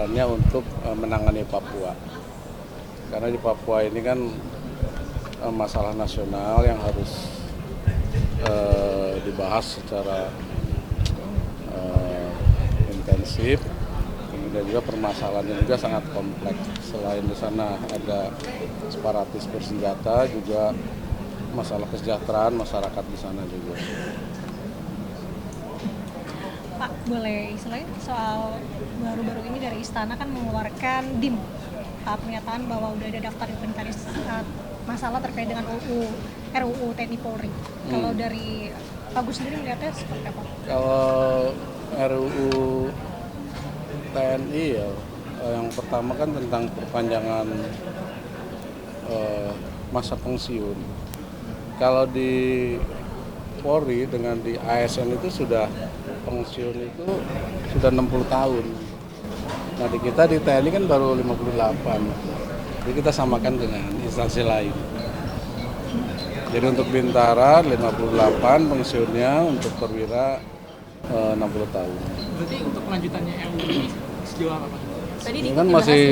perannya untuk menangani Papua. Karena di Papua ini kan masalah nasional yang harus dibahas secara intensif. Kemudian juga permasalahannya juga sangat kompleks. Selain di sana ada separatis bersenjata, juga masalah kesejahteraan masyarakat di sana juga. Pak, boleh selain soal baru-baru ini dari Istana kan mengeluarkan DIM, pernyataan bahwa udah ada daftar inventaris masalah terkait dengan RUU TNI Polri. Kalau dari Pak Gus sendiri melihatnya seperti apa? Kalau RUU TNI ya, yang pertama kan tentang perpanjangan masa pensiun. Kalau di Polri dengan di ASN itu sudah pensiun itu sudah 60 tahun. Nah di kita di TNI kan baru 58. Jadi kita samakan dengan instansi lain. Jadi untuk Bintara 58 pensiunnya, untuk perwira 60 tahun. Berarti untuk kelanjutannya RUU ini sejauh apa Pak? Tadi Ini kan masih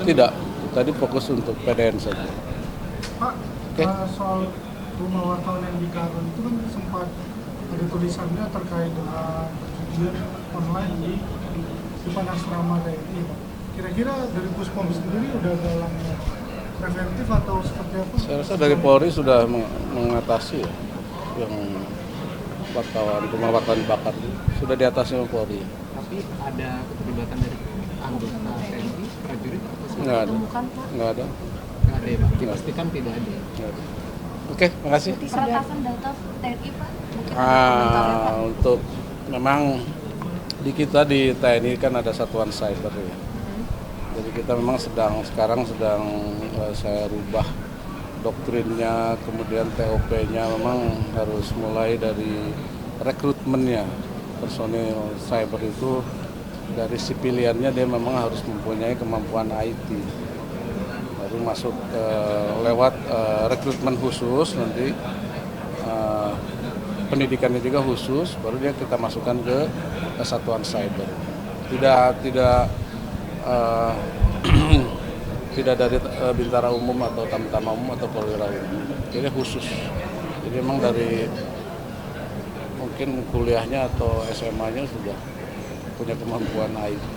tidak, tadi fokus untuk PDN saja. Pak, soal rumah wartawan yang di Karon itu kan sempat ada tulisannya terkait dengan perjudian online di depan asrama TNI. Kira-kira dari Puspom sendiri udah ada langkah preventif atau seperti apa? Saya rasa dari Polri sudah mengatasi ya, yang rumah wartawan dibakar sudah diatasi oleh Polri. Tapi ada keterlibatan dari anggota TNI, prajurit atau Nggak ada. Nggak ada ya Pak? Dipastikan tidak ada. Oke, makasih. Peretasan data TNI Pak? Mungkin Untuk memang di kita di TNI kan ada satuan cyber ya. Jadi kita memang sekarang sedang saya rubah doktrinnya, kemudian TOP-nya memang harus mulai dari rekrutmennya. Personil cyber itu dari sipiliannya dia memang harus mempunyai kemampuan IT. Baru masuk lewat rekrutmen khusus, nanti pendidikannya juga khusus, baru dia kita masukkan ke satuan cyber. Tidak dari Bintara Umum atau Tamtama Umum atau Perwira Umum. Jadi khusus. Jadi memang dari mungkin kuliahnya atau SMA-nya sudah punya kemampuan IT.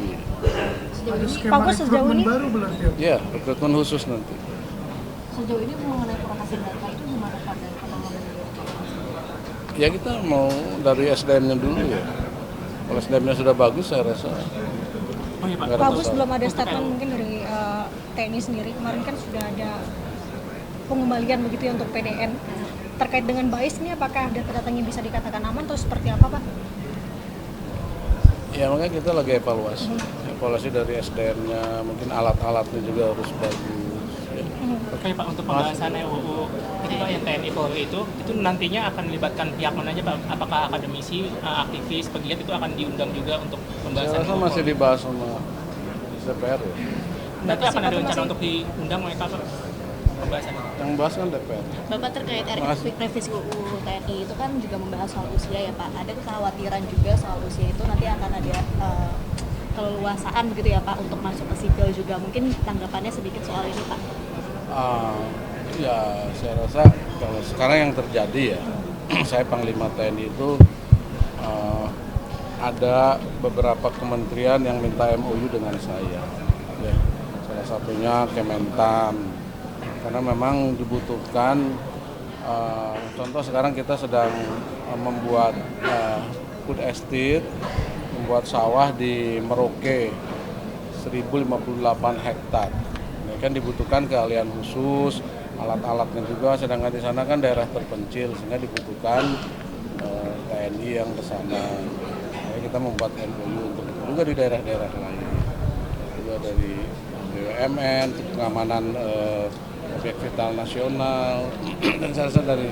Ada skema rekrutmen baru berarti ya? Ya, rekrutmen khusus nanti. Sejauh ini mengenai peretasan data itu gimana Pak dari penanganan dari Ya kita mau dari SDM-nya dulu ya. Kalau SDM-nya sudah bagus, saya rasa Oh iya Pak. nggak ada Pak Gus masalah. belum ada statement mungkin dari TNI sendiri. Kemarin kan sudah ada pengembalian begitu ya untuk PDN. Terkait dengan BAIS ini apakah data-datanya bisa dikatakan aman atau seperti apa Pak? Ya makanya kita lagi evaluasi. Evaluasi dari SDM-nya, mungkin alat-alatnya juga harus bagus. Ya. Oke Pak, untuk pembahasan RUU itu Pak yang TNI Polri itu nantinya akan melibatkan pihak mana aja Pak? Apakah akademisi, aktivis, pegiat itu akan diundang juga untuk Saya pembahasan rasa RUU masih Polri? dibahas sama DPR ya. Nanti akan ada rencana untuk diundang mereka Pak pembahasan itu? Yang bahas kan DPR. Bapak terkait Makasih. revisi UU TNI itu kan juga membahas soal usia ya Pak. Ada kekhawatiran juga soal usia itu nanti akan ada keleluasaan begitu ya Pak untuk masuk ke sipil juga. Mungkin tanggapannya sedikit soal ini Pak. Ya saya rasa kalau sekarang yang terjadi ya, saya Panglima TNI itu ada beberapa kementerian yang minta MOU dengan saya. Ya, salah satunya Kementan, karena memang dibutuhkan. Contoh sekarang kita sedang membuat food estate, membuat sawah di Merauke 1058 hektar. Ini kan dibutuhkan keahlian khusus, alat-alatnya juga, sedangkan di sana kan daerah terpencil sehingga dibutuhkan TNI yang ke sana. Jadi kita membuat MOU untuk juga di daerah-daerah lain. Juga dari BUMN, pengamanan objek vital nasional, dan saya rasa dari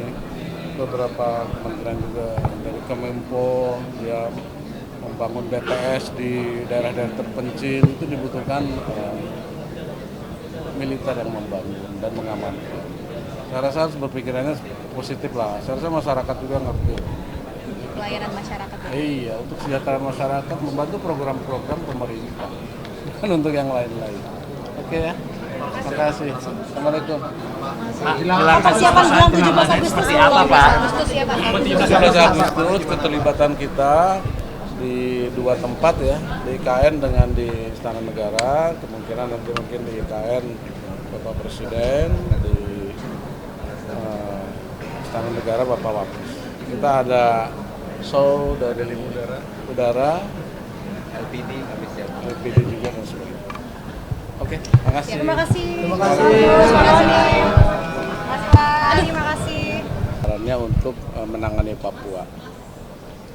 beberapa kementerian juga, dari Kemenpo, dia membangun BTS di daerah-daerah terpencil, itu dibutuhkan militer yang membangun dan mengamankan. Saya rasa harus berpikirannya positif lah. Saya rasa masyarakat juga ngerti. Pelayanan masyarakat. Iya, untuk kesejahteraan masyarakat membantu program-program pemerintah. bukan untuk yang lain-lain. Oke ya, terima kasih. Assalamualaikum. Persiapan bulan 17 Agustus Seperti apa, Pak? Agustus ya Pak. 17 Agustus keterlibatan kita di dua tempat ya, di IKN dengan di Istana Negara, kemungkinan nanti mungkin di IKN Bapak Presiden, di Istana Negara Bapak Wapres. Kita ada show dari udara, LPD juga dan sebagainya. Oke, terima kasih. Terima kasih. Terima kasih. Terima kasih. Caranya untuk menangani Papua.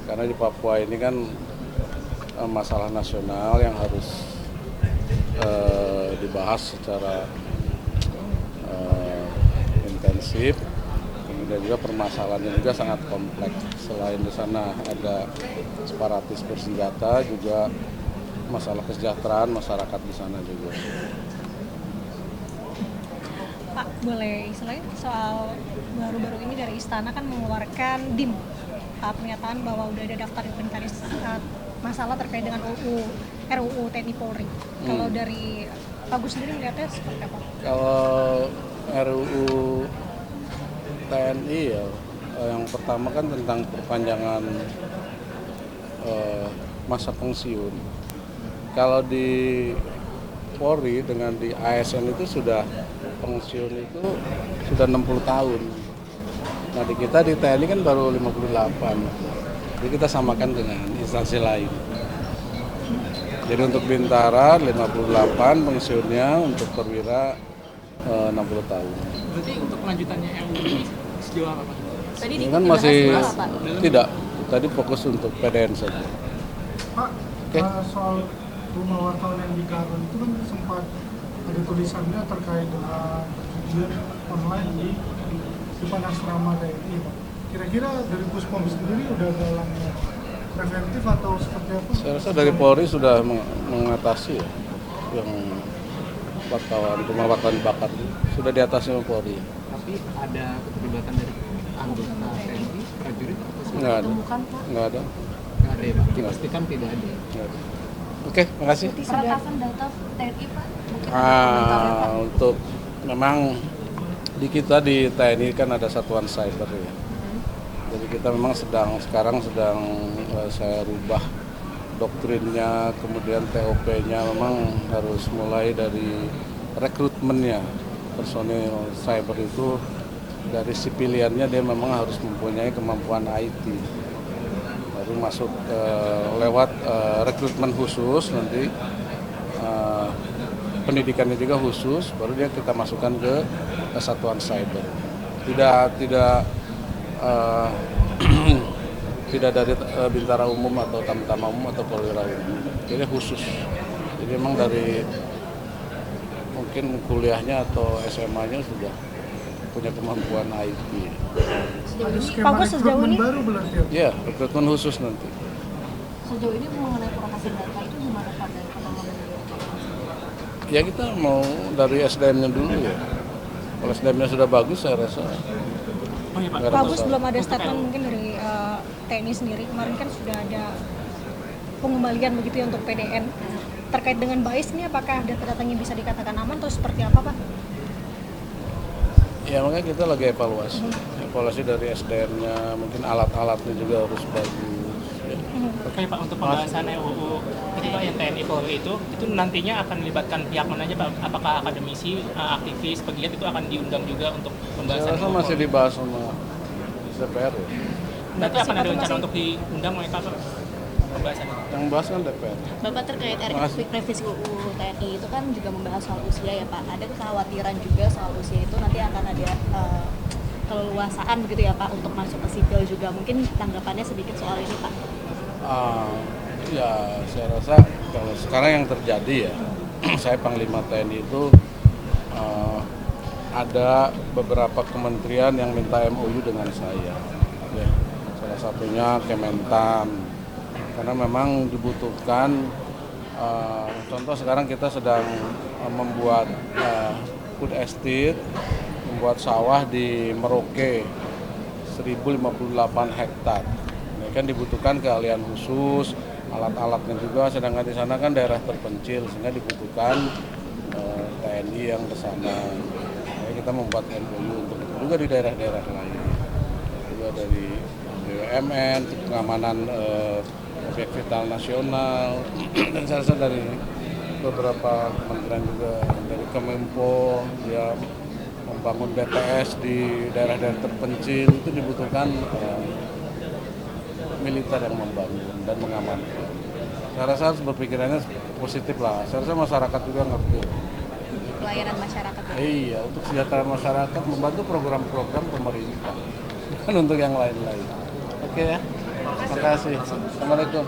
Karena di Papua ini kan masalah nasional yang harus dibahas secara intensif. Kemudian juga permasalahannya juga sangat kompleks. Selain di sana ada separatis bersenjata, juga masalah kesejahteraan masyarakat di sana juga. Pak, boleh istilahnya soal baru-baru ini dari Istana kan mengeluarkan DIM, pernyataan bahwa udah ada daftar inventaris masalah terkait dengan RUU TNI Polri. Kalau dari Pak Gus sendiri melihatnya seperti apa? Kalau RUU TNI ya, yang pertama kan tentang perpanjangan masa pensiun. Kalau di Polri dengan di ASN itu sudah pensiun itu sudah 60 tahun. Nah di kita di TNI kan baru 58. Jadi kita samakan dengan instansi lain. Jadi untuk Bintara 58 pensiunnya, untuk perwira 60 tahun. Berarti untuk kelanjutannya RUU ini sejauh apa, Pak? Tadi Ini di kan masih Pak. tidak. Tadi fokus untuk PDN saja. Pak, Oke. soal rumah wartawan yang di Karun itu kan sempat ada tulisannya terkait dengan perjudian online di Panasrama TNI, Pak. Kira-kira dari Puspom sendiri udah ada langkah preventif atau seperti apa? Saya rasa dari Polri sudah mengatasi ya, yang rumah wartawan bakar itu sudah diatasi oleh Polri. Tapi ada keterlibatan dari anggota TNI, prajurit atau Nggak ada. Nggak ada. nggak ada ya Pak? Dipastikan tidak ada. Nggak ada. Oke, makasih. Peretasan data TNI Pak. Mungkin Untuk memang di kita di TNI kan ada satuan cyber ya. Jadi kita memang sekarang sedang saya rubah doktrinnya, kemudian TOP-nya memang harus mulai dari rekrutmennya. Personil cyber itu dari sipiliannya dia memang harus mempunyai kemampuan IT. Baru masuk lewat rekrutmen khusus, nanti pendidikannya juga khusus, baru dia kita masukkan ke satuan cyber. Tidak dari bintara umum atau tamtama umum atau perwira umum. Jadi khusus. Jadi memang dari mungkin kuliahnya atau SMA-nya sudah punya kemampuan IT. Ada skema Pak Gus, sejauh rekrutmen ini baru berarti ya? Ya, rekrutmen khusus nanti. sejauh ini mengenai peretasan data itu gimana Pak dari pengalaman beliau? Ya kita mau dari SDM-nya dulu ya. Kalau SDM-nya sudah bagus, saya rasa Oh iya, Pak. nggak ada Pak Gus masalah. belum ada statement mungkin dari TNI sendiri. Kemarin kan sudah ada pengembalian begitu ya untuk PDN. Terkait dengan BAIS ini apakah data-datanya bisa dikatakan aman atau seperti apa, Pak? Ya makanya kita lagi evaluasi dari SDM-nya, mungkin alat-alatnya juga harus bagus. Ya. Oke Pak, untuk pembahasan RUU ketika yang TNI Polri itu nantinya akan melibatkan pihak mana aja Pak? Apakah akademisi, aktivis, pegiat itu akan diundang juga untuk Saya pembahasan rasa RUU masih Polri? dibahas sama DPR ya. Nanti akan ada Sifatnya rencana masih- untuk diundang oleh Pak pembahasan itu? Yang bahas kan DPR. Bapak terkait Makasih. revisi UU TNI itu kan juga membahas soal usia ya Pak. Ada kekhawatiran juga soal usia itu nanti akan ada keleluasaan begitu ya Pak untuk masuk ke sipil juga. Mungkin tanggapannya sedikit soal ini Pak. Ya saya rasa kalau sekarang yang terjadi ya, saya Panglima TNI itu ada beberapa kementerian yang minta MOU dengan saya. Ya, salah satunya Kementan, karena memang dibutuhkan. Contoh sekarang kita sedang membuat food estate, membuat sawah di Merauke 1058 hektar. Ini kan dibutuhkan keahlian khusus, alat-alatnya juga, sedangkan di sana kan daerah terpencil sehingga dibutuhkan TNI yang ke sana. Jadi kita membuat MOU untuk juga di daerah-daerah lain, juga dari BUMN, pengamanan objek vital nasional, dan saya rasa dari beberapa kementerian juga, dari Kemenpo, dia membangun BTS di daerah-daerah terpencil, itu dibutuhkan militer yang membangun dan mengamankan. Saya rasa harus berpikirannya positif lah. Saya rasa masyarakat juga ngerti. Pelayanan masyarakat ya? Iya, untuk kesejahteraan masyarakat, membantu program-program pemerintah, bukan untuk yang lain-lain. Oke ya, terima kasih. Assalamualaikum.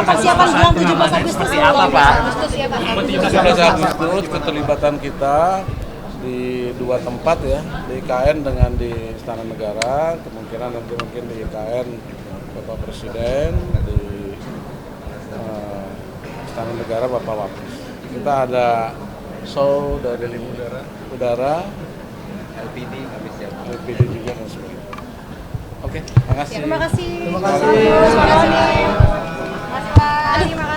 Persiapan bulan 17 Agustus Seperti apa, Pak? Agustus ya Pak? 17 Agustus keterlibatan kita di dua tempat ya, di IKN dengan di Istana Negara, kemungkinan nanti mungkin di IKN Bapak Presiden, di Istana Negara Bapak Wapres. Kita ada show dari udara, LPD kami siap. LPD juga dan sebagainya. Oke, terima kasih. Terima kasih. Terima kasih. Terima kasih. Mas Pak, terima kasih.